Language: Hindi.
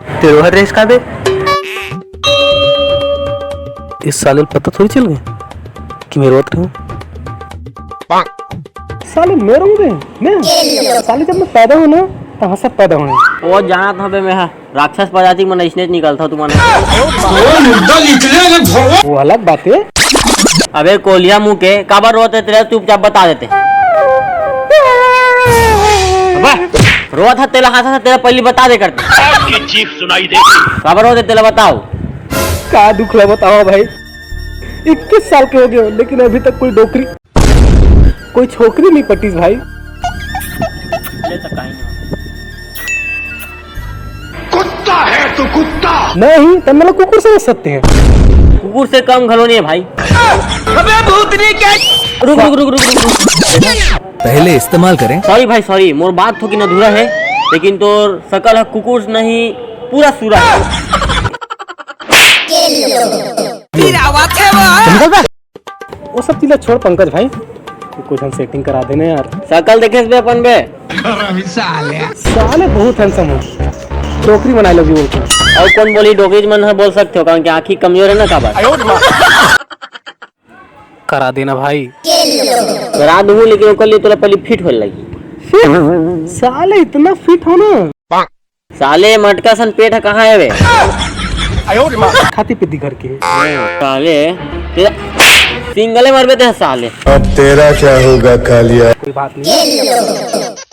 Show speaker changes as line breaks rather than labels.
तेरे हर रेस का बे इस साले को पता थोड़ी चल गया कि मैं रोत रहा हूँ। साले मैं रोऊंगे मैं साले जब मैं पैदा हूँ ना कहाँ से पैदा हुए
वो जाना था बे मैं राक्षस प्रजाति में इसने निकल था तुम्हारे
वो अलग बात है।
अबे कोलिया मुंह के काबर रोते तेरे चुपचाप बता देते रोआ था तेरा हाथ तेरा पहले बता दे करते
आपकी चीख सुनाई दे
काबर रोते तेरा बताओ
का दुख है बताओ भाई। 21 साल के हो गए लेकिन अभी तक कोई छोकरी नहीं पटी भाई।
कुत्ता है तू कुत्ता
नहीं तब मतलब कुकुर समझ सकते हैं।
कुकुर से कम घलो नहीं है भाई।
अबे भूतनी क्या
रुक रुक रुक रुक रुक
पहले इस्तेमाल करें।
सॉरी भाई सॉरी मोर बात थोड़ी अधूरा है लेकिन तोर शकल है कुकुर नहीं पूरा सूरा है।
वो सब चीजें छोड़ पंकज भाई कुछ हम सेटिंग करा देने यार।
शकल देखे बे अपन बे
साले बहुत हैंडसम हो छोकरी बना लोगी बोलते
और कौन बोली डोगरीज मन है बोल सकते हो कारण कि आँखी कमजोर है ना काबर
करा देना भाई।
करा दूंगी लेकिन ओकर लिए तोरा पहले फिट हो लगी।
साले इतना फिट हो ना
साले मटका सन पेट है कहाँ है वे
खाती पीती घर के
साले सिंगले मर बे साले।
अब तेरा क्या होगा कालिया।
कोई बात नहीं।